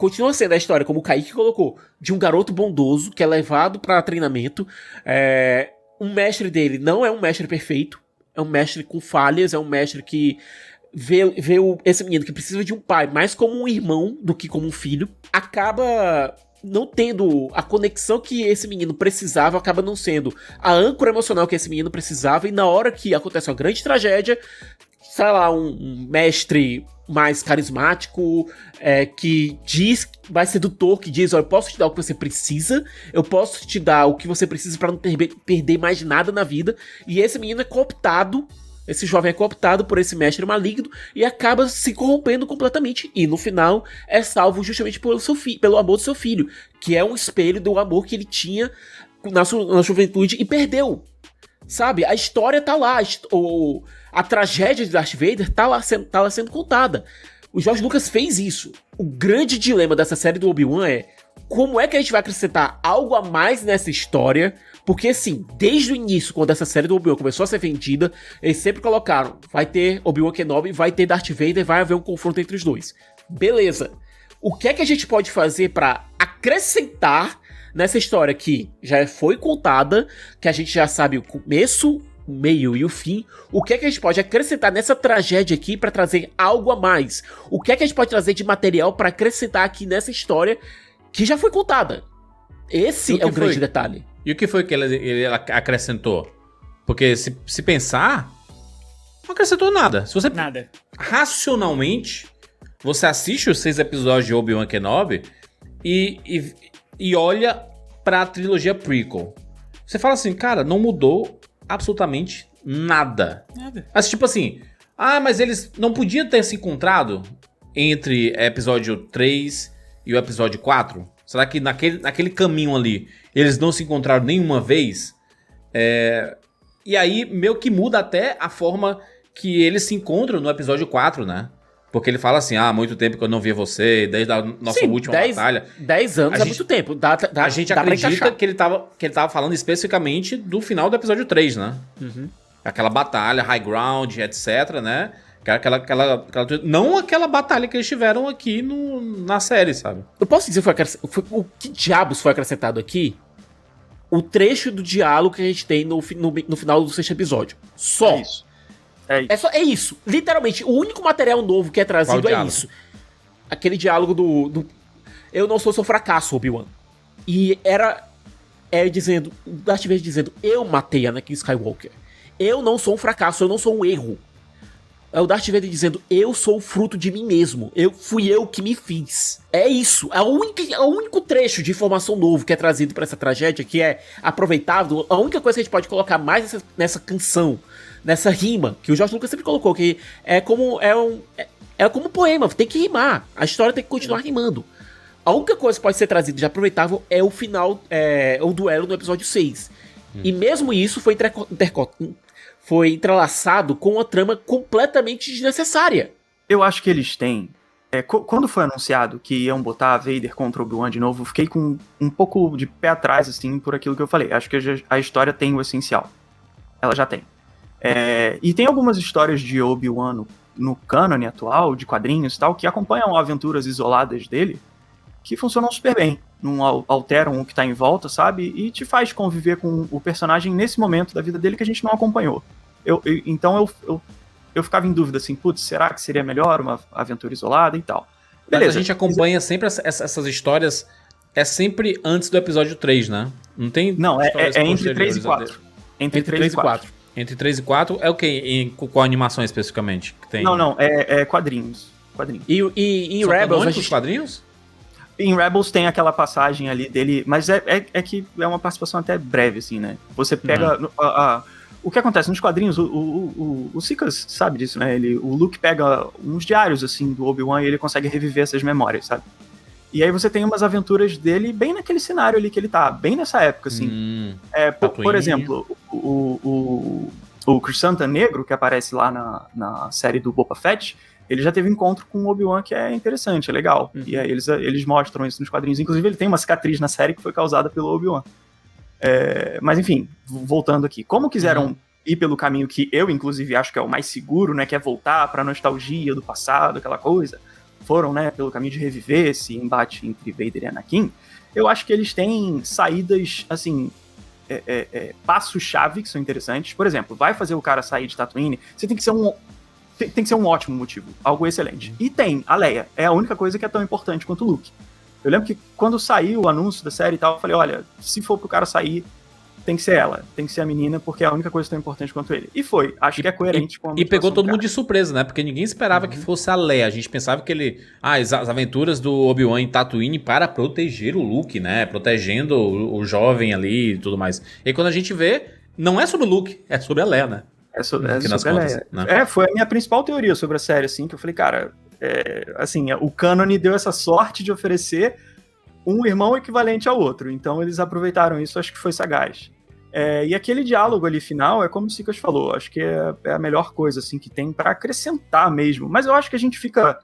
continua sendo a história, como o Kaique colocou, de um garoto bondoso que é levado pra treinamento. Um mestre dele não é um mestre perfeito, é um mestre com falhas, é um mestre que vê esse menino que precisa de um pai mais como um irmão do que como um filho. Acaba não tendo a conexão que esse menino precisava, acaba não sendo a âncora emocional que esse menino precisava, e na hora que acontece uma grande tragédia, sei lá, um mestre mais carismático, que diz, mais sedutor, que diz, eu posso te dar o que você precisa, eu posso te dar o que você precisa pra não perder mais nada na vida, e esse menino é cooptado, esse jovem é cooptado por esse mestre maligno e acaba se corrompendo completamente. E no final é salvo justamente pelo amor do seu filho, que é um espelho do amor que ele tinha na juventude e perdeu. Sabe? A história tá lá. A tragédia de Darth Vader tá lá sendo contada. O George Lucas fez isso. O grande dilema dessa série do Obi-Wan é como é que a gente vai acrescentar algo a mais nessa história. Porque, assim, desde o início, quando essa série do Obi-Wan começou a ser vendida, eles sempre colocaram, vai ter Obi-Wan Kenobi, vai ter Darth Vader, vai haver um confronto entre os dois. Beleza. O que é que a gente pode fazer pra acrescentar nessa história que já foi contada, que a gente já sabe o começo, o meio e o fim? O que é que a gente pode acrescentar nessa tragédia aqui pra trazer algo a mais? O que é que a gente pode trazer de material pra acrescentar aqui nessa história que já foi contada? Esse é o grande detalhe. E o que foi que ele acrescentou? Porque se pensar, não acrescentou nada. Se você Nada. Racionalmente, você assiste os 6 episódios de Obi-Wan Kenobi e olha pra trilogia prequel. Você fala assim, cara, não mudou absolutamente nada. Mas tipo assim, mas eles não podiam ter se encontrado entre episódio 3 e o episódio 4? Será que naquele caminho ali eles não se encontraram nenhuma vez? E aí meio que muda até a forma que eles se encontram no episódio 4, né? Porque ele fala assim, há muito tempo que eu não via você, desde a nossa última batalha. 10 anos é muito tempo. A gente acredita que ele tava falando especificamente do final do episódio 3, né? Uhum. Aquela batalha, high ground, etc, né? Não aquela batalha que eles tiveram aqui na série, sabe? Eu posso dizer o que diabos foi acrescentado aqui? O trecho do diálogo que a gente tem no final do 6º episódio. Só. É isso. Literalmente, o único material novo que é trazido é isso. Aquele diálogo do eu não sou seu fracasso, Obi-Wan. E dizendo, Darth Vader dizendo, eu matei Anakin Skywalker. Eu não sou um fracasso, eu não sou um erro. É o Darth Vader dizendo, eu sou o fruto de mim mesmo. Fui eu que me fiz. É isso. É o único trecho de informação novo que é trazido pra essa tragédia, que é aproveitável. A única coisa que a gente pode colocar mais nessa canção, nessa rima, que o George Lucas sempre colocou, que é como um poema, tem que rimar. A história tem que continuar rimando. A única coisa que pode ser trazida de aproveitável é o final, o duelo no episódio 6. E mesmo isso foi entrelaçado com uma trama completamente desnecessária. Eu acho que eles têm... quando foi anunciado que iam botar Vader contra Obi-Wan de novo, eu fiquei com um pouco de pé atrás, assim, por aquilo que eu falei. Acho que a história tem o essencial. Ela já tem. E tem algumas histórias de Obi-Wan no cânone atual, de quadrinhos e tal, que acompanham aventuras isoladas dele, que funcionam super bem. Não alteram o que tá em volta, sabe? E te faz conviver com o personagem nesse momento da vida dele que a gente não acompanhou. Então eu ficava em dúvida, assim, putz, será que seria melhor uma aventura isolada e tal? Beleza. Mas a gente acompanha sempre essas histórias, sempre antes do episódio 3, né? Não tem... Não, é entre 3 e 4. Entre 3 e 4. Entre 3 e 4 é o quê? Qual animação especificamente? Que tem? Não, é quadrinhos. E em Rebels... a gente... quadrinhos? Em Rebels tem aquela passagem ali dele, mas é que é uma participação até breve, assim, né? Você pega... O que acontece nos quadrinhos, o Sikas sabe disso, né? O Luke pega uns diários, assim, do Obi-Wan e ele consegue reviver essas memórias, sabe? E aí você tem umas aventuras dele bem naquele cenário ali que ele tá, bem nessa época, assim. Por exemplo, o Chrysanthemum Negro, que aparece lá na série do Boba Fett, ele já teve encontro com o Obi-Wan que é interessante, é legal. E aí eles mostram isso nos quadrinhos. Inclusive ele tem uma cicatriz na série que foi causada pelo Obi-Wan. Mas enfim, voltando aqui. Como quiseram ir pelo caminho que eu, inclusive, acho que é o mais seguro, né? Que é voltar pra nostalgia do passado, aquela coisa. foram, né, pelo caminho de reviver esse embate entre Vader e Anakin, eu acho que eles têm saídas, assim, passos-chave que são interessantes. Por exemplo, vai fazer o cara sair de Tatooine, você tem que ser um ótimo motivo, algo excelente. E tem, a Leia, é a única coisa que é tão importante quanto o Luke. Eu lembro que quando saiu o anúncio da série e tal, eu falei, olha, se for pro cara sair, tem que ser ela, tem que ser a menina, porque é a única coisa tão importante quanto ele. E foi, acho que é coerente com a E pegou motivação todo do mundo cara. de surpresa, né? Porque ninguém esperava que fosse a Leia. A gente pensava que ele... as aventuras do Obi-Wan em Tatooine para proteger o Luke, né? Protegendo o jovem ali e tudo mais. E quando a gente vê, não é sobre o Luke, é sobre a Leia, né? É sobre contas, a Leia. né? Foi a minha principal teoria sobre a série, assim, que eu falei, cara, assim, o cânone deu essa sorte de oferecer um irmão equivalente ao outro, então eles aproveitaram isso, acho que foi sagaz. E aquele diálogo ali final é como o Sikas falou, acho que é a melhor coisa, assim, que tem pra acrescentar mesmo, mas eu acho que a gente fica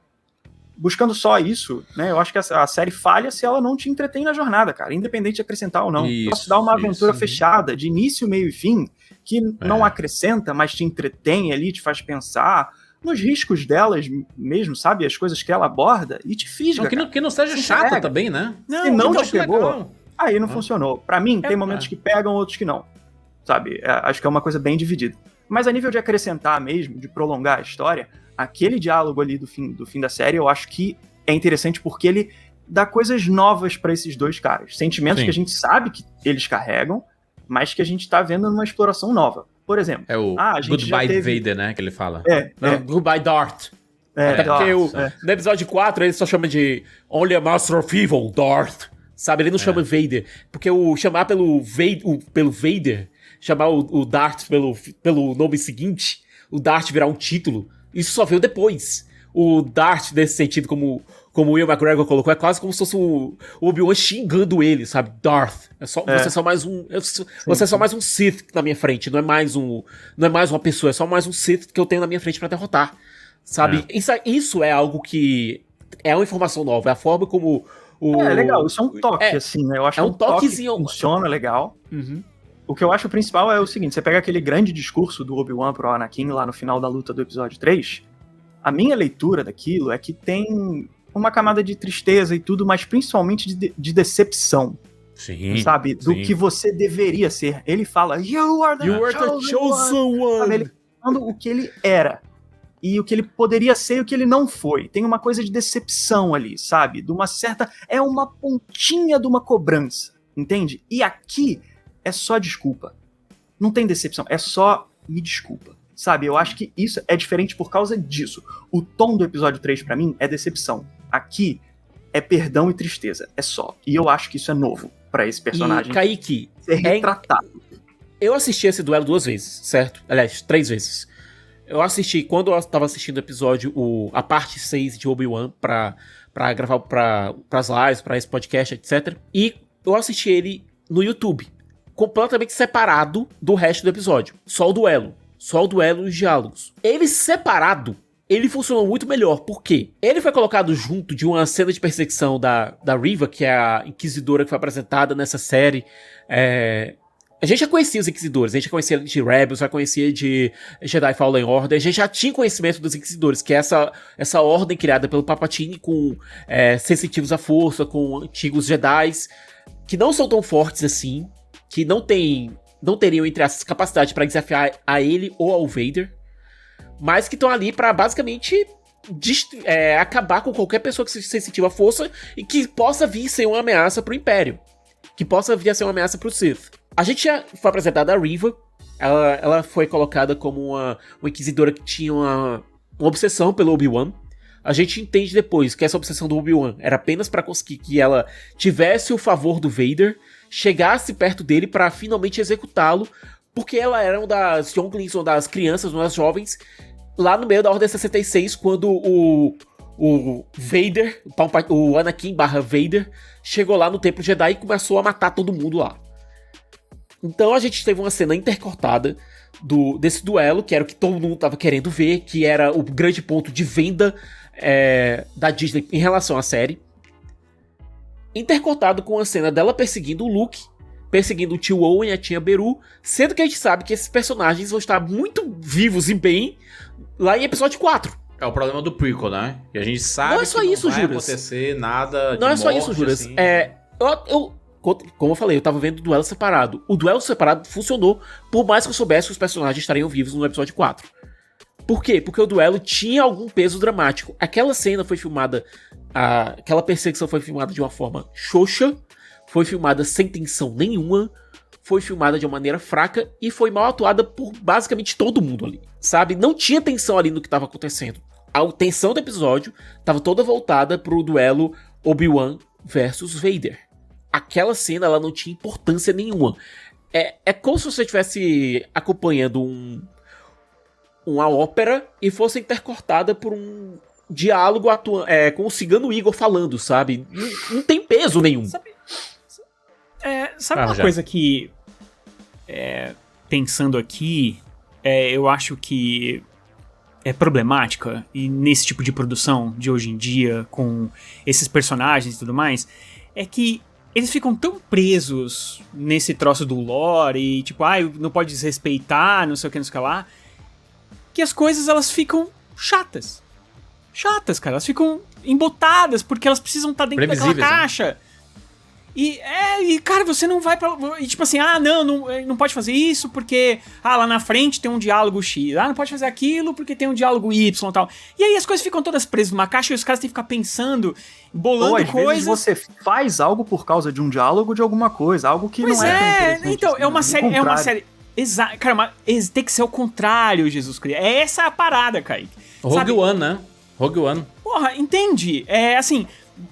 buscando só isso, né, eu acho que a série falha se ela não te entretém na jornada, cara, independente de acrescentar ou não. Posso dar uma aventura fechada, de início, meio e fim, que não acrescenta, mas te entretém ali, te faz pensar nos riscos delas mesmo, sabe? As coisas que ela aborda e te fisga. Que não seja chata também, né? Se não te pegou, legal. Aí não funcionou. Pra mim, tem momentos que pegam, outros que não. Sabe? Acho que é uma coisa bem dividida. Mas a nível de acrescentar mesmo, de prolongar a história, aquele diálogo ali do fim da série, eu acho que é interessante porque ele dá coisas novas pra esses dois caras. Sentimentos que a gente sabe que eles carregam, mas que a gente tá vendo numa exploração nova. Por exemplo, é o a gente Goodbye Vader, né? Que ele fala. Goodbye Darth. Até porque no episódio 4 ele só chama de Only a Master of Evil, Darth. Sabe? Ele não chama Vader. Porque chamar pelo Vader, chamar o Darth pelo nome seguinte, o Darth virar um título, isso só veio depois. O Darth, nesse sentido, como o Will McGregor colocou, é quase como se fosse o Obi-Wan xingando ele, sabe? Darth. Você é só mais um. Você é só mais um Sith na minha frente. Não é mais uma pessoa, é só mais um Sith que eu tenho na minha frente pra derrotar. Sabe? Isso é algo que. É uma informação nova. É a forma como. É legal, isso é um toque, assim, né? Eu acho que um toquezinho. Que funciona legal. Uhum. O que eu acho principal é o seguinte: você pega aquele grande discurso do Obi-Wan pro Anakin lá no final da luta do episódio 3. A minha leitura daquilo é que tem uma camada de tristeza e tudo, mas principalmente de decepção. Sim. Sabe? Do que você deveria ser. Ele fala, You are the chosen one. Sabe? Ele falando o que ele era. E o que ele poderia ser e o que ele não foi. Tem uma coisa de decepção ali, sabe? De uma certa... É uma pontinha de uma cobrança, entende? E aqui é só desculpa. Não tem decepção, é só me desculpa. Sabe, eu acho que isso é diferente por causa disso. O tom do episódio 3, pra mim, é decepção. Aqui é perdão e tristeza, é só. E eu acho que isso é novo pra esse personagem. E, Kaique, ser retratado. Eu assisti esse duelo 2 vezes, certo? Aliás, 3 vezes. Eu assisti, quando eu tava assistindo o episódio, a parte 6 de Obi-Wan pra gravar pras lives, pra esse podcast, etc. E eu assisti ele no YouTube, completamente separado do resto do episódio. Só o duelo e os diálogos. Ele separado, ele funcionou muito melhor. Por quê? Ele foi colocado junto de uma cena de perseguição da Reva, que é a inquisidora que foi apresentada nessa série. A gente já conhecia os Inquisidores, a gente já conhecia de Rebels, já conhecia de Jedi Fallen Order, a gente já tinha conhecimento dos Inquisidores, que é essa ordem criada pelo Palpatine com sensitivos à força, com antigos Jedis, que não são tão fortes assim, que não teriam, entre essas, capacidade para desafiar a ele ou ao Vader, mas que estão ali para basicamente acabar com qualquer pessoa que seja sensitiva à força e que possa vir a ser uma ameaça pro Império, que possa vir a ser uma ameaça pro Sith. A gente já foi apresentada a Reva, ela foi colocada como uma inquisidora que tinha uma obsessão pelo Obi-Wan. A gente entende depois que essa obsessão do Obi-Wan era apenas para conseguir que ela tivesse o favor do Vader, chegasse perto dele para finalmente executá-lo, porque ela era uma das younglings, uma das crianças, uma das jovens, lá no meio da Ordem 66, quando o Vader, o Anakin / Vader, chegou lá no Templo Jedi e começou a matar todo mundo lá. Então a gente teve uma cena intercortada desse duelo, que era o que todo mundo tava querendo ver, que era o grande ponto de venda da Disney em relação à série. Intercortado com a cena dela perseguindo o Luke, perseguindo o tio Owen e a tia Beru, sendo que a gente sabe que esses personagens vão estar muito vivos e bem lá em episódio 4. É o problema do prequel, né? Que a gente sabe Não é só que isso, não vai Juras. acontecer nada de Não é só morte, isso, Juras. assim. Como eu falei, eu tava vendo o duelo separado. O duelo separado funcionou, por mais que eu soubesse que os personagens estariam vivos no episódio 4. Por quê? Porque o duelo tinha algum peso dramático. Aquela cena foi filmada, aquela perseguição foi filmada de uma forma xoxa, foi filmada sem tensão nenhuma, foi filmada de uma maneira fraca e foi mal atuada por basicamente todo mundo ali, sabe? Não tinha tensão ali no que estava acontecendo. A tensão do episódio estava toda voltada pro duelo Obi-Wan versus Vader. Aquela cena, ela não tinha importância nenhuma. É como se você estivesse acompanhando uma ópera e fosse intercortada por um diálogo com o Cigano Igor falando, sabe? Não tem peso nenhum. Sabe uma coisa que, pensando aqui, eu acho que é problemática, e nesse tipo de produção de hoje em dia, com esses personagens e tudo mais, é que eles ficam tão presos nesse troço do lore e tipo, não pode desrespeitar, não sei o que, não sei o que lá, que as coisas elas ficam chatas. Chatas, cara. Elas ficam embotadas porque elas precisam estar dentro daquela caixa. Né? E, cara, você não vai pra... E tipo assim, não pode fazer isso porque... lá na frente tem um diálogo X. Não pode fazer aquilo porque tem um diálogo Y e tal. E aí as coisas ficam todas presas numa caixa e os caras têm que ficar pensando, bolando coisas. Ou às vezes você faz algo por causa de um diálogo de alguma coisa, algo que não é... Então, assim, é uma série... Exato, cara, tem que ser o contrário, Jesus Cristo. Essa é a parada, Kaique. Rogue One, né? Rogue One. Porra, entende? Assim,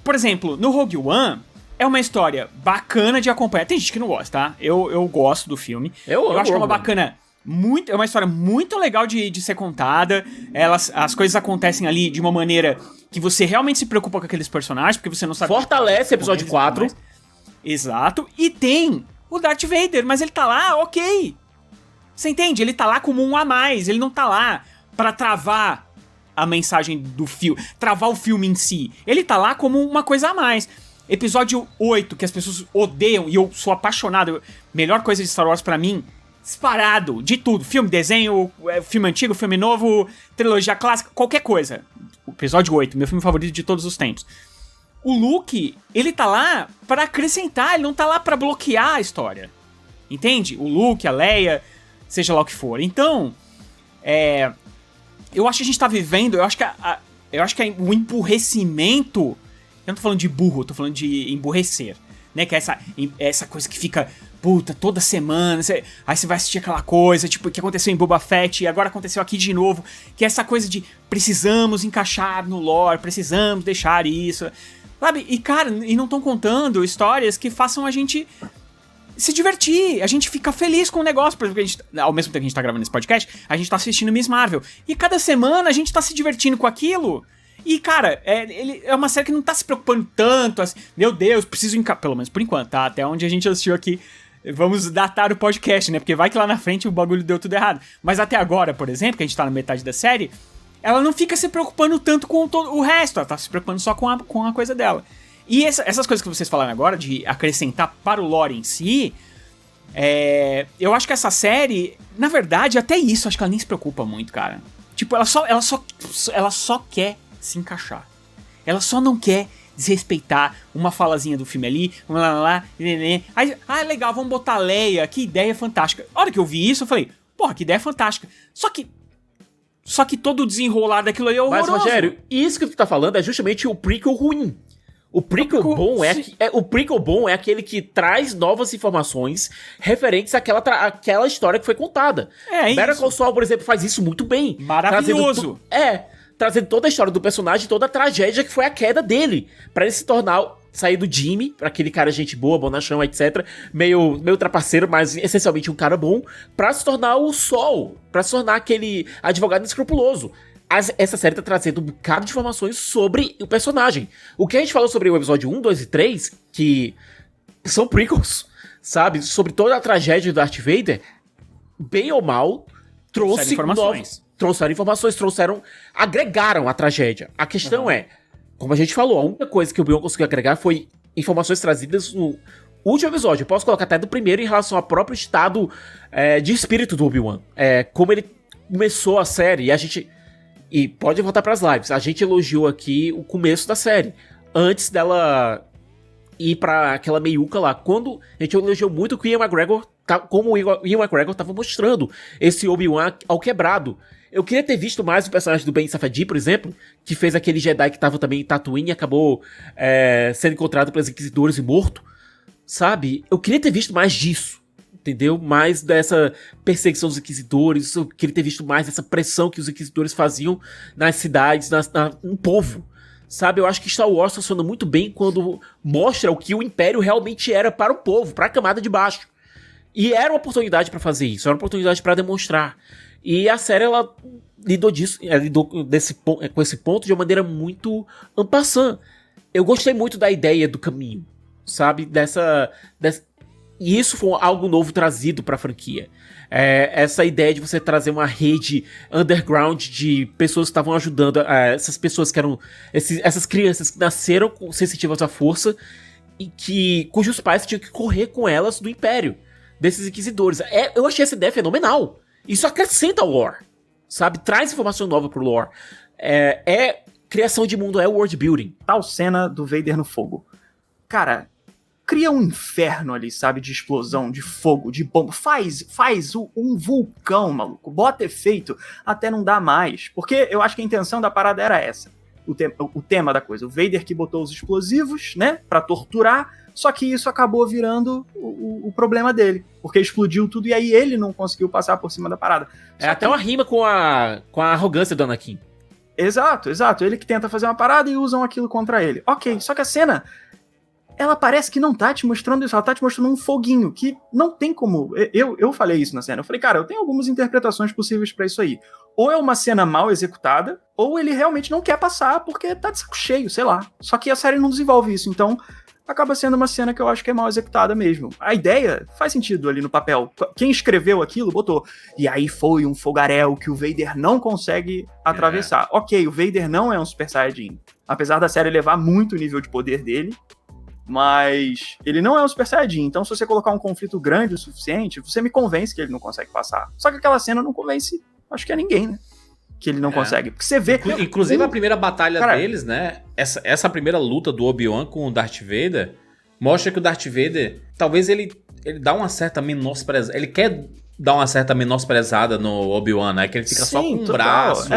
por exemplo, no Rogue One... É uma história bacana de acompanhar. Tem gente que não gosta, tá? Eu gosto do filme. Eu acho que é uma bacana... É uma história muito legal de ser contada. As coisas acontecem ali de uma maneira que você realmente se preocupa com aqueles personagens, porque você não sabe... Fortalece episódio 4. Exato. E tem o Darth Vader, mas ele tá lá, ok. Você entende? Ele tá lá como um a mais. Ele não tá lá pra travar a mensagem do filme, travar o filme em si. Ele tá lá como uma coisa a mais. Episódio 8, que as pessoas odeiam, e eu sou apaixonado, melhor coisa de Star Wars pra mim, disparado, de tudo, filme, desenho, filme antigo, filme novo, trilogia clássica, qualquer coisa. O episódio 8, meu filme favorito de todos os tempos. O Luke, ele tá lá pra acrescentar, ele não tá lá pra bloquear a história. Entende? O Luke, a Leia, seja lá o que for. Então, eu acho que a gente tá vivendo, eu acho que o emburrecimento... Eu não tô falando de burro, eu tô falando de emburrecer, né? Que é essa coisa que fica, puta, toda semana, aí você vai assistir aquela coisa, tipo, que aconteceu em Boba Fett e agora aconteceu aqui de novo, que é essa coisa de precisamos encaixar no lore, precisamos deixar isso, sabe? E, cara, não estão contando histórias que façam a gente se divertir, a gente fica feliz com o negócio, por exemplo, ao mesmo tempo que a gente tá gravando esse podcast, a gente tá assistindo Miss Marvel, e cada semana a gente tá se divertindo com aquilo. E, cara, é uma série que não tá se preocupando tanto, assim, meu Deus, preciso pelo menos por enquanto, tá? Até onde a gente assistiu aqui, vamos datar o podcast, né? Porque vai que lá na frente o bagulho deu tudo errado. Mas até agora, por exemplo, que a gente tá na metade da série, ela não fica se preocupando tanto com o resto, ela tá se preocupando só com a coisa dela. E essas coisas que vocês falaram agora, de acrescentar para o lore em si, eu acho que essa série, na verdade, até isso, acho que ela nem se preocupa muito, cara. Tipo, ela só quer se encaixar. Ela só não quer desrespeitar uma falazinha do filme ali, aí, legal, vamos botar a Leia, que ideia fantástica. A hora que eu vi isso, eu falei, porra, que ideia fantástica. Só que todo o desenrolar daquilo aí é horroroso. Mas, Rogério, isso que tu tá falando é justamente o prequel ruim. O prequel bom é aquele que traz novas informações referentes àquela história que foi contada. Better Call Saul, por exemplo, faz isso muito bem. Maravilhoso. Trazendo toda a história do personagem, toda a tragédia que foi a queda dele, pra ele sair do Jimmy, pra aquele cara gente boa, bonachão, etc, meio trapaceiro, mas essencialmente um cara bom, pra se tornar o Sol, pra se tornar aquele advogado escrupuloso. Essa série tá trazendo um bocado de informações sobre o personagem. O que a gente falou sobre o episódio 1, 2 e 3, que são prequels, sabe, sobre toda a tragédia do Darth Vader, bem ou mal, trouxe informações. Trouxeram informações, agregaram a tragédia. A questão é, como a gente falou, a única coisa que o Obi-Wan conseguiu agregar foi informações trazidas no último episódio. Eu posso colocar até do primeiro em relação ao próprio estado de espírito do Obi-Wan. Como ele começou a série e a gente... E pode voltar pras lives. A gente elogiou aqui o começo da série. Antes dela ir pra aquela meiuca lá. Quando a gente elogiou muito que o Ian McGregor, como o Ian McGregor tava mostrando esse Obi-Wan ao quebrado. Eu queria ter visto mais o personagem do Ben Safdie, por exemplo, que fez aquele Jedi que tava também em Tatooine e acabou sendo encontrado pelos Inquisidores e morto. Sabe? Eu queria ter visto mais disso. Entendeu? Mais dessa perseguição dos Inquisidores. Eu queria ter visto mais dessa pressão que os Inquisidores faziam nas cidades, no povo. Sabe? Eu acho que Star Wars funciona muito bem quando mostra o que o Império realmente era para o povo, para a camada de baixo. E era uma oportunidade para fazer isso, era uma oportunidade para demonstrar. E a série, ela lidou com esse ponto de uma maneira muito en passant. Eu gostei muito da ideia do caminho, sabe? E isso foi algo novo trazido pra franquia. Essa ideia de você trazer uma rede underground de pessoas que estavam ajudando essas pessoas que eram... essas crianças que nasceram sensitivas à força e cujos pais tinham que correr com elas do Império, desses Inquisidores. Eu achei essa ideia fenomenal. Isso acrescenta ao lore, sabe? Traz informação nova pro lore. Criação de mundo, world building. Tal cena do Vader no fogo. Cara, cria um inferno ali, sabe? De explosão, de fogo, de bomba. Faz um vulcão, maluco. Bota efeito até não dá mais. Porque eu acho que a intenção da parada era essa. O tema da coisa. O Vader que botou os explosivos, né? Pra torturar. Só que isso acabou virando o problema dele. Porque explodiu tudo e aí ele não conseguiu passar por cima da parada. Até uma rima com a arrogância do Anakin. Exato. Ele que tenta fazer uma parada e usam aquilo contra ele. Ok, só que a cena... ela parece que não tá te mostrando isso, ela tá te mostrando um foguinho, que não tem como... Eu falei isso na cena, eu falei, cara, eu tenho algumas interpretações possíveis pra isso aí. Ou é uma cena mal executada, ou ele realmente não quer passar porque tá de saco cheio, sei lá. Só que a série não desenvolve isso, então acaba sendo uma cena que eu acho que é mal executada mesmo. A ideia faz sentido ali no papel. Quem escreveu aquilo, botou. E aí foi um fogaréu que o Vader não consegue atravessar. Ok, o Vader não é um Super Saiyajin. Apesar da série levar muito o nível de poder dele, mas ele não é um Super Saiyajin, então se você colocar um conflito grande o suficiente, você me convence que ele não consegue passar. Só que aquela cena não convence, acho que é ninguém, né? Que ele não consegue. Porque você vê... Inclusive a primeira batalha deles, né? Essa primeira luta do Obi-Wan com o Darth Vader mostra que o Darth Vader, talvez ele dá uma certa menosprezada. Ele quer dar uma certa menosprezada no Obi-Wan, né? Que ele fica só com um braço.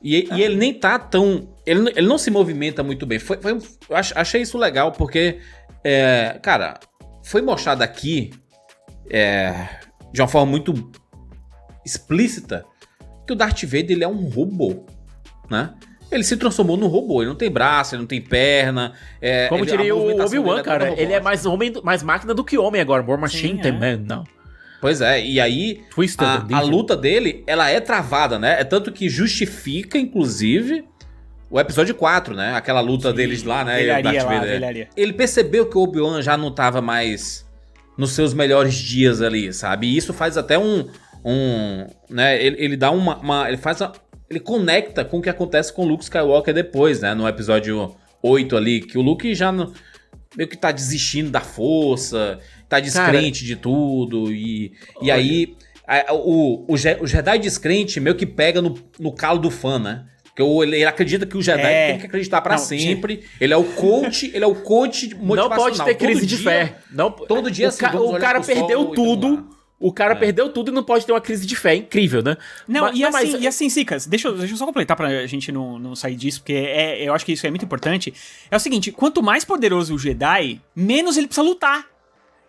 E ele nem tá tão... Ele não se movimenta muito bem. Eu achei isso legal, porque... cara, foi mostrado aqui de uma forma muito explícita que o Darth Vader ele é um robô, né? Ele se transformou num robô. Ele não tem braço, ele não tem perna. Como diria o Obi-Wan, cara. Ele é mais máquina do que homem agora. More machine than man, não. Pois é, e aí a luta dele, ela é travada, né? É tanto que justifica, inclusive, o episódio 4, né? Aquela luta deles lá, né? Ele percebeu que o Obi-Wan já não tava mais nos seus melhores dias ali, sabe? E isso faz até né? Ele dá ele conecta com o que acontece com o Luke Skywalker depois, né? No episódio 8 ali, que o Luke já meio que tá desistindo da força, tá descrente de tudo, e aí o Jedi descrente meio que pega no calo do fã, né? Porque ele acredita que o Jedi tem que acreditar pra sempre. Ele é o coach motivacional. Não pode ter crise de fé. Todo dia assim, o cara perdeu tudo. O cara perdeu tudo e não pode ter uma crise de fé. É incrível, né? E assim, Sicas, deixa eu só completar pra gente não sair disso, porque eu acho que isso é muito importante. É o seguinte, quanto mais poderoso o Jedi, menos ele precisa lutar.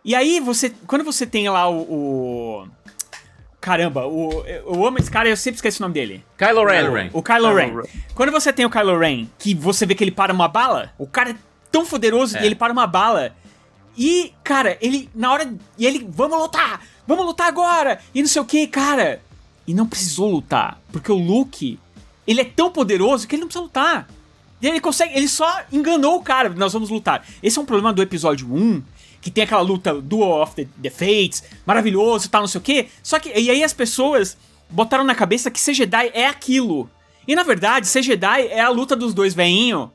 E aí, quando você tem lá caramba, eu amo esse cara, eu sempre esqueço o nome dele. Kylo Ren. O Kylo Ren. Quando você tem o Kylo Ren, que você vê que ele para uma bala, o cara é tão poderoso e ele para uma bala. E, cara, vamos lutar agora! E não sei o que, cara. E não precisou lutar, porque o Luke, ele é tão poderoso que ele não precisa lutar. Ele só enganou o cara, nós vamos lutar. Esse é um problema do episódio 1, que tem aquela luta Duel of the Fates, maravilhoso e tal, não sei o que. Só que, e aí as pessoas botaram na cabeça que ser Jedi é aquilo. E na verdade, ser Jedi é a luta dos dois veinhos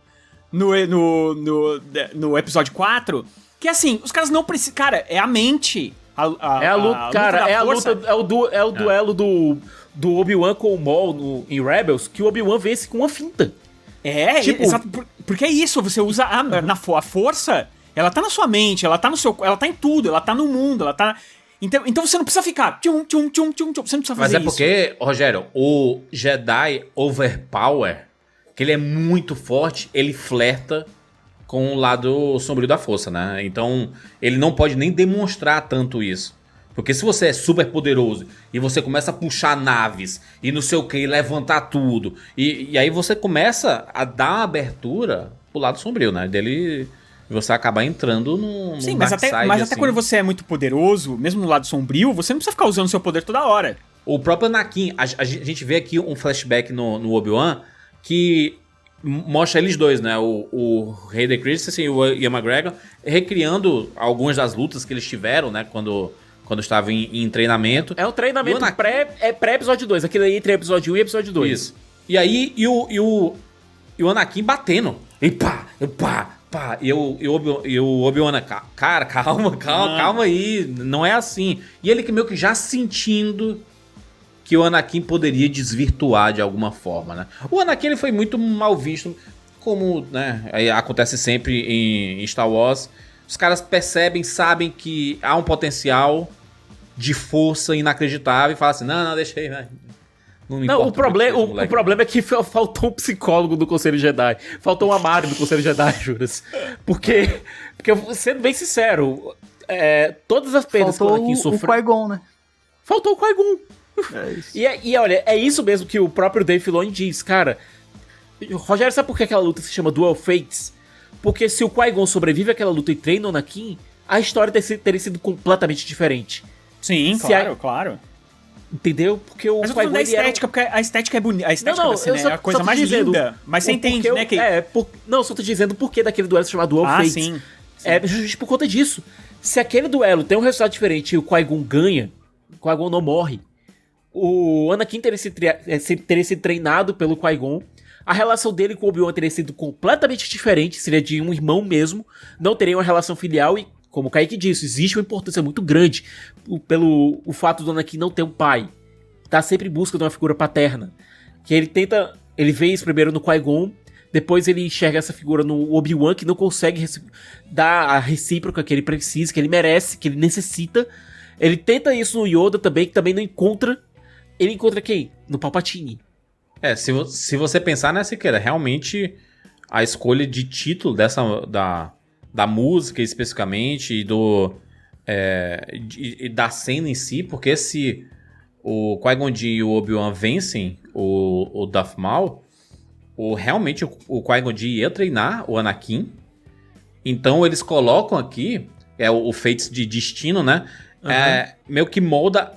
no episódio 4, que assim, os caras não precisam... Cara, é a mente... É o duelo do Obi-Wan com o Maul em Rebels, que o Obi-Wan vence com uma finta. Tipo, exato. Porque é isso, você usa a força, ela tá na sua mente, ela tá no seu. Ela tá em tudo, ela tá no mundo, ela tá. Então você não precisa ficar. Tchum, tchum, tchum, tchum, tchum, você não precisa fazer isso. Mas porque, Rogério, o Jedi Overpower, que ele é muito forte, ele flerta com o lado sombrio da força, né? Então, ele não pode nem demonstrar tanto isso. Porque se você é super poderoso e você começa a puxar naves e não sei o que, e levantar tudo, e aí você começa a dar uma abertura pro lado sombrio, né? Dele você acabar entrando num Sim, mas até assim. quando você é muito poderoso, mesmo no lado sombrio, você não precisa ficar usando seu poder toda hora. O próprio Anakin, a gente vê aqui um flashback no Obi-Wan que mostra eles dois, né? O Hayden Christensen e o Ian McGregor recriando algumas das lutas que eles tiveram, né? Quando estava em treinamento. É um treinamento pré-episódio 2. Aquilo aí entre episódio 1 e episódio 2. Isso. E aí, e o Anakin batendo. E pá. E o Obi-Wan, cara, calma aí. Não é assim. E ele que meio que já sentindo que o Anakin poderia desvirtuar de alguma forma, né? O Anakin ele foi muito mal visto, como, né, acontece sempre em Star Wars. Os caras percebem, sabem que há um potencial de força inacreditável e falam assim, não, deixa aí, né? O problema é que faltou um psicólogo do Conselho Jedi. Faltou um Amaro do Conselho Jedi, Juras. Porque sendo bem sincero, todas as perdas que o Anakin sofreu... Faltou o Qui-Gon, né? Faltou o Qui-Gon. É isso. E olha, é isso mesmo que o próprio Dave Filoni diz, cara. Rogério, sabe por que aquela luta se chama Dual Fates? Porque se o Qui-Gon sobrevive àquela luta e treina o Anakin, a história teria sido completamente diferente. Sim, claro. Entendeu? Porque o Mas eu tô falando da estética, porque a estética é bonita. A estética da cena é a coisa mais linda. Mas você entende, né? Não, só tô dizendo por que daquele duelo se chama Dual Fates. Sim. É justamente por conta disso. Se aquele duelo tem um resultado diferente e o Qui-Gon ganha, o Qui-Gon não morre. O Anakin teria sido treinado pelo Qui-Gon. A relação dele com o Obi-Wan teria sido completamente diferente. Seria de um irmão mesmo. Não teria uma relação filial e, como o Kaique disse, existe uma importância muito grande pelo fato do Anakin não ter um pai. Tá sempre em busca de uma figura paterna. Que ele vê isso primeiro no Qui-Gon, depois ele enxerga essa figura no Obi-Wan, que não consegue dar a recíproca que ele precisa, que ele merece, que ele necessita. Ele tenta isso no Yoda também, que também não encontra. Ele encontra quem? No Palpatine. Se você pensar, né, Siqueira, realmente a escolha de título da música especificamente e da cena em si, porque se o Qui-Gon Jinn e o Obi-Wan vencem o Darth Maul, realmente o Qui-Gon Jinn ia treinar o Anakin. Então eles colocam aqui o Fates de destino, né? Meio que molda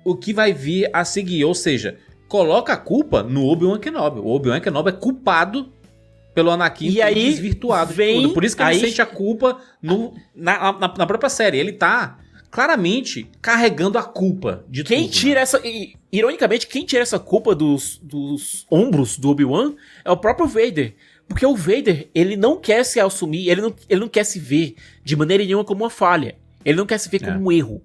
o que vai vir a seguir, ou seja, coloca a culpa no Obi-Wan Kenobi. O Obi-Wan Kenobi é culpado pelo Anakin e aí desvirtuado de tudo. Por isso que ele sente a culpa na própria série. Ele tá claramente carregando a culpa de tudo. Ironicamente, quem tira essa culpa dos ombros do Obi-Wan é o próprio Vader. Porque o Vader, ele não quer se assumir, ele não quer se ver de maneira nenhuma como uma falha. Ele não quer se ver como um erro.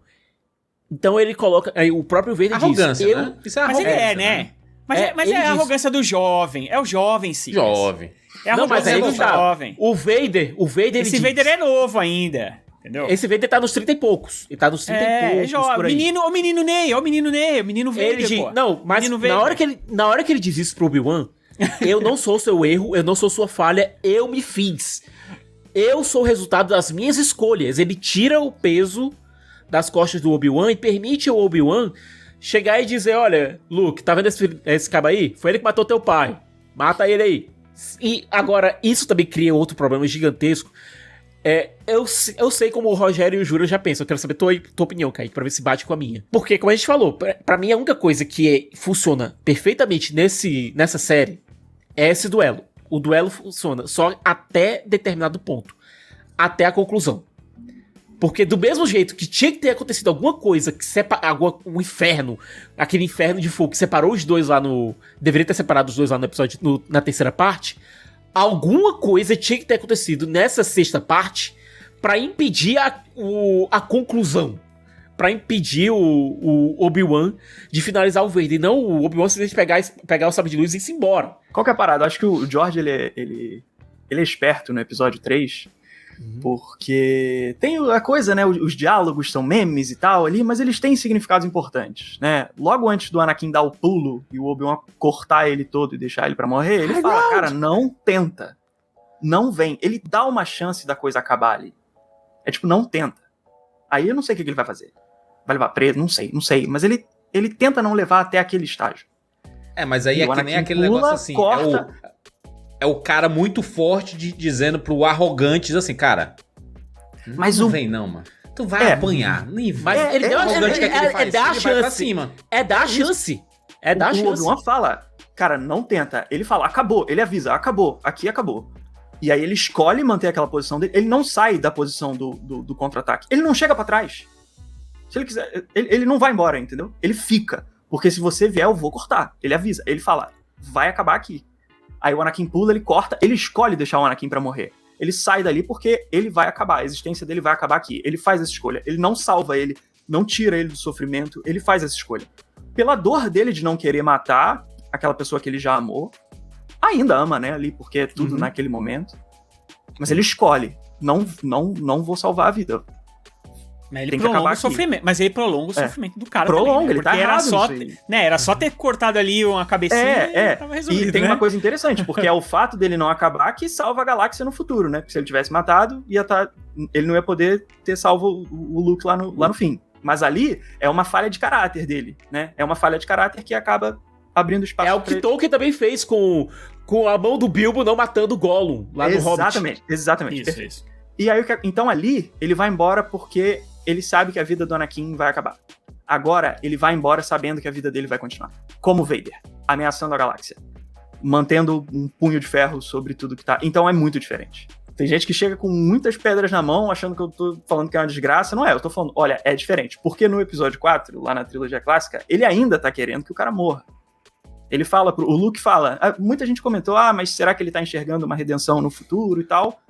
Então ele coloca... O próprio Vader arrogância, diz... né? Isso é mas arrogância, ele né? Mas é a arrogância do jovem. É o jovem, sim. Jovem. É a arrogância do jovem. O Vader Esse Vader é novo ainda. Entendeu? Esse Vader tá nos 30 e poucos. Ele tá nos 30 e poucos. É jovem. O menino Ney, o menino Vader, pô. Não, mas na hora que ele diz isso pro Obi-Wan, eu não sou seu erro, eu não sou sua falha, eu me fiz. Eu sou o resultado das minhas escolhas. Ele tira o peso das costas do Obi-Wan e permite ao Obi-Wan chegar e dizer, olha, Luke, tá vendo esse cabo aí? Foi ele que matou teu pai. Mata ele aí. E agora, isso também cria outro problema gigantesco. Eu sei como o Rogério e o Júlio já pensam. Eu quero saber tua opinião, Kaique, pra ver se bate com a minha. Porque, como a gente falou, pra mim a única coisa que funciona perfeitamente nessa série é esse duelo. O duelo funciona só até determinado ponto. Até a conclusão. Porque do mesmo jeito que tinha que ter acontecido alguma coisa que um inferno, aquele inferno de fogo que separou os dois lá no... Deveria ter separado os dois lá no episódio, na terceira parte. Alguma coisa tinha que ter acontecido nessa sexta parte pra impedir a conclusão. pra impedir o Obi-Wan de finalizar o Vader. E não o Obi-Wan simplesmente pegar o sabre de luz e ir embora. Qual que é a parada? Eu acho que o George, ele é esperto no episódio 3, porque tem a coisa, né? Os diálogos são memes e tal ali, mas eles têm significados importantes, né? Logo antes do Anakin dar o pulo e o Obi-Wan cortar ele todo e deixar ele pra morrer, ele fala, cara, não tenta. Não vem. Ele dá uma chance da coisa acabar ali. É tipo, não tenta. Aí eu não sei o que ele vai fazer. Vai levar preso? Não sei. Mas ele tenta não levar até aquele estágio. Mas aí é que nem aquele negócio assim. Corta. É o cara muito forte dizendo pro arrogante assim, cara. Mas não vem não, mano. Tu vai apanhar. Nem vai. Mas ele deu a chance. É dar a chance. É dar a chance. É dar a chance. O Obi-Wan fala, cara, não tenta. Ele fala, acabou. Ele avisa, acabou. Aqui acabou. E aí ele escolhe manter aquela posição dele. Ele não sai da posição do contra-ataque. Ele não chega pra trás. Se ele quiser, ele não vai embora, entendeu? Ele fica. Porque se você vier, eu vou cortar. Ele avisa. Ele fala, vai acabar aqui. Aí o Anakin pula, ele corta. Ele escolhe deixar o Anakin pra morrer. Ele sai dali porque ele vai acabar. A existência dele vai acabar aqui. Ele faz essa escolha. Ele não salva ele, não tira ele do sofrimento. Ele faz essa escolha. Pela dor dele de não querer matar aquela pessoa que ele já amou. Ainda ama, né, ali, porque é tudo naquele momento. Mas ele escolhe. Não vou salvar a vida. Mas ele prolonga o sofrimento. Mas ele prolonga o sofrimento do cara prolonga, também, né? Ele tá errado era só ter cortado ali uma cabecinha e tava resolvido, e tem né? uma coisa interessante, porque é o fato dele não acabar que salva a galáxia no futuro, né? Porque se ele tivesse matado, ele não ia poder ter salvo o Luke lá no fim. Mas ali é uma falha de caráter dele, né? É uma falha de caráter que acaba abrindo espaço. É o que Tolkien também fez com a mão do Bilbo não matando o Gollum lá no Hobbit. Exatamente. Isso. E aí, então ali, ele vai embora porque ele sabe que a vida do Anakin vai acabar. Agora, ele vai embora sabendo que a vida dele vai continuar. Como Vader, ameaçando a galáxia. Mantendo um punho de ferro sobre tudo que tá. Então é muito diferente. Tem gente que chega com muitas pedras na mão, achando que eu tô falando que é uma desgraça. Não é, eu tô falando, olha, é diferente. Porque no episódio 4, lá na trilogia clássica, ele ainda tá querendo que o cara morra. Ele fala, o Luke fala, muita gente comentou, mas será que ele tá enxergando uma redenção no futuro e tal?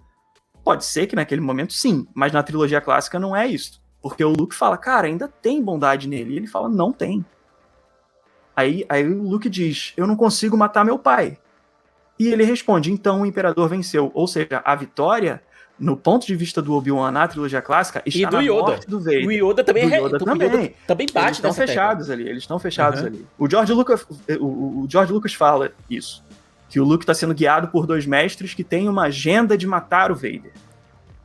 Pode ser que naquele momento sim, mas na trilogia clássica não é isso. Porque o Luke fala, cara, ainda tem bondade nele. E ele fala, não tem. Aí o Luke diz, eu não consigo matar meu pai. E ele responde, então o Imperador venceu. Ou seja, a vitória, no ponto de vista do Obi-Wan na trilogia clássica, está na morte do Vader. O Yoda também também bate. Eles estão fechados ali. Eles estão fechados ali. O George Lucas fala isso. Que o Luke está sendo guiado por 2 mestres que têm uma agenda de matar o Vader.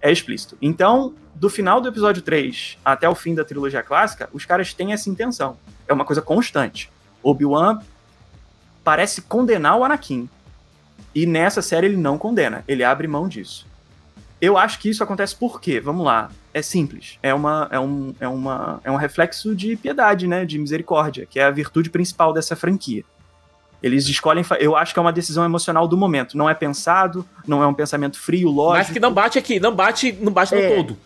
É explícito. Então, do final do episódio 3 até o fim da trilogia clássica, os caras têm essa intenção. É uma coisa constante. Obi-Wan parece condenar o Anakin. E nessa série ele não condena. Ele abre mão disso. Eu acho que isso acontece por quê? Vamos lá. É simples. É um reflexo de piedade, né? De misericórdia, que é a virtude principal dessa franquia. Eles escolhem... Eu acho que é uma decisão emocional do momento. Não é pensado, não é um pensamento frio, lógico. Mas que não bate aqui, não bate no todo.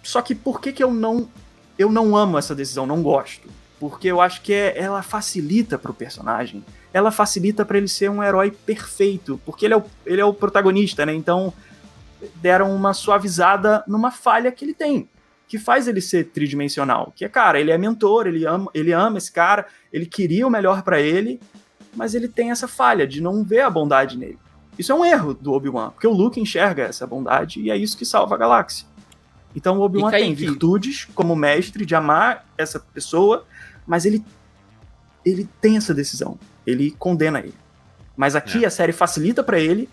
Só que por que eu não amo essa decisão, não gosto? Porque eu acho que ela facilita pro personagem. Ela facilita pra ele ser um herói perfeito. Porque ele é o protagonista, né? Então, deram uma suavizada numa falha que ele tem. Que faz ele ser tridimensional. Que é, cara, ele é mentor, ele ama esse cara, ele queria o melhor pra ele, mas ele tem essa falha de não ver a bondade nele. Isso é um erro do Obi-Wan, porque o Luke enxerga essa bondade e é isso que salva a galáxia. Então o Obi-Wan tem virtudes como mestre de amar essa pessoa, mas ele tem essa decisão. Ele condena ele. Mas aqui a série facilita pra ele,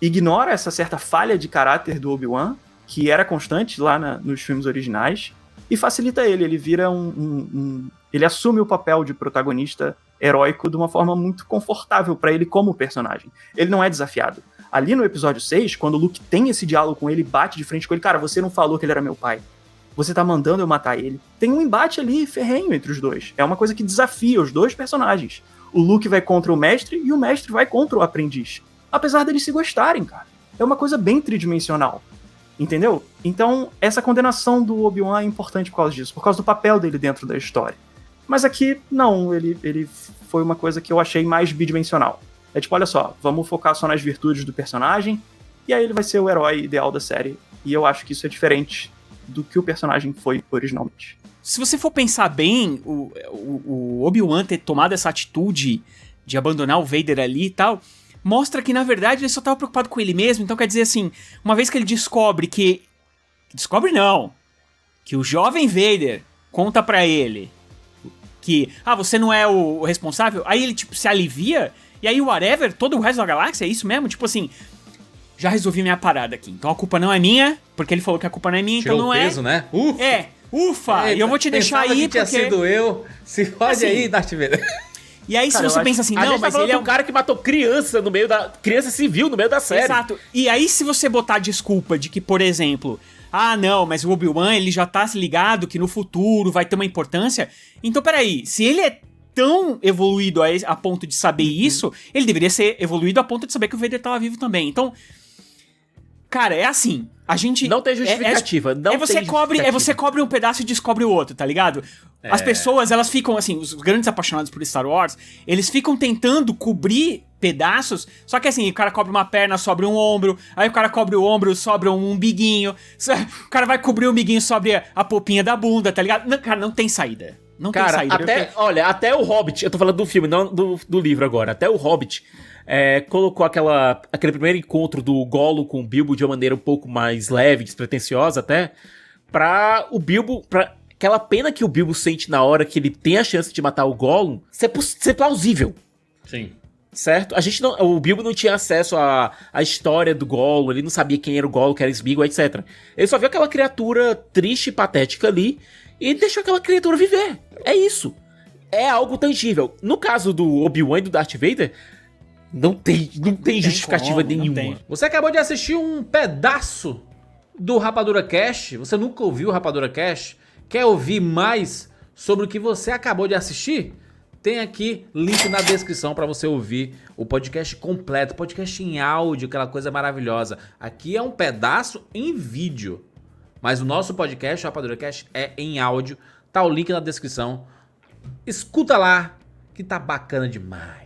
ignora essa certa falha de caráter do Obi-Wan, que era constante lá nos filmes originais, e facilita ele. Ele vira ele assume o papel de protagonista heróico de uma forma muito confortável pra ele como personagem. Ele não é desafiado. Ali no episódio 6, quando o Luke tem esse diálogo com ele, bate de frente com ele, cara, você não falou que ele era meu pai. Você tá mandando eu matar ele. Tem um embate ali ferrenho entre os dois. É uma coisa que desafia os dois personagens. O Luke vai contra o mestre e o mestre vai contra o aprendiz. Apesar deles se gostarem, cara. É uma coisa bem tridimensional. Entendeu? Então, essa condenação do Obi-Wan é importante por causa disso, por causa do papel dele dentro da história. Mas aqui, não, ele foi uma coisa que eu achei mais bidimensional. É tipo, olha só, vamos focar só nas virtudes do personagem, e aí ele vai ser o herói ideal da série. E eu acho que isso é diferente do que o personagem foi originalmente. se você for pensar bem, o Obi-Wan ter tomado essa atitude de abandonar o Vader ali e tal, mostra que, na verdade, ele só tava preocupado com ele mesmo. Então, quer dizer assim, uma vez que ele descobre que... Descobre não. Que o jovem Vader conta pra ele que, você não é o responsável, aí ele, tipo, se alivia, e aí, whatever, todo o resto da galáxia, é isso mesmo? Tipo assim, já resolvi minha parada aqui. Então a culpa não é minha, porque ele falou que a culpa não é minha, Tirou então não o peso, né? Ufa! E eu vou te deixar aí, que tinha porque... sido eu. Se fode Assim, aí, Darth Vader. E aí, Cara, se você pensa assim, A não, gente tá mas falando ele é do cara que matou criança no meio da... Criança civil no meio da série. Exato. E aí, se você botar a desculpa de que, por exemplo, não, mas o Obi-Wan, ele já tá ligado que no futuro vai ter uma importância. Então, peraí, se ele é tão evoluído a ponto de saber isso, ele deveria ser evoluído a ponto de saber que o Vader tava vivo também. Então, cara, é assim, a gente... Não tem justificativa, não tem justificativa. Você cobre um pedaço e descobre o outro, tá ligado? As pessoas, elas ficam assim, os grandes apaixonados por Star Wars, eles ficam tentando cobrir pedaços, só que assim, o cara cobre uma perna, sobra um ombro, aí o cara cobre o ombro, sobra um umbiguinho, o cara vai cobrir o umbiguinho, sobra a popinha da bunda, tá ligado? Não, cara, não tem saída. Não tem saída. Até o Hobbit, eu tô falando do filme, não do livro agora, até o Hobbit colocou aquele primeiro encontro do Gollum com o Bilbo de uma maneira um pouco mais leve, despretensiosa até, pra o Bilbo... Aquela pena que o Bilbo sente na hora que ele tem a chance de matar o Gollum ser plausível. Sim. Certo? O Bilbo não tinha acesso à história do Gollum, ele não sabia quem era o Gollum, que era Sméagol, etc. Ele só viu aquela criatura triste e patética ali e deixou aquela criatura viver. É isso. É algo tangível. No caso do Obi-Wan e do Darth Vader, não tem justificativa nenhuma. Você acabou de assistir um pedaço do Rapadura Cast. Você nunca ouviu o Rapadura Cast? Quer ouvir mais sobre o que você acabou de assistir? Tem aqui link na descrição para você ouvir o podcast completo, podcast em áudio, aquela coisa maravilhosa. Aqui é um pedaço em vídeo, mas o nosso podcast, o Rapadura Cast, é em áudio. Tá o link na descrição. Escuta lá, que tá bacana demais.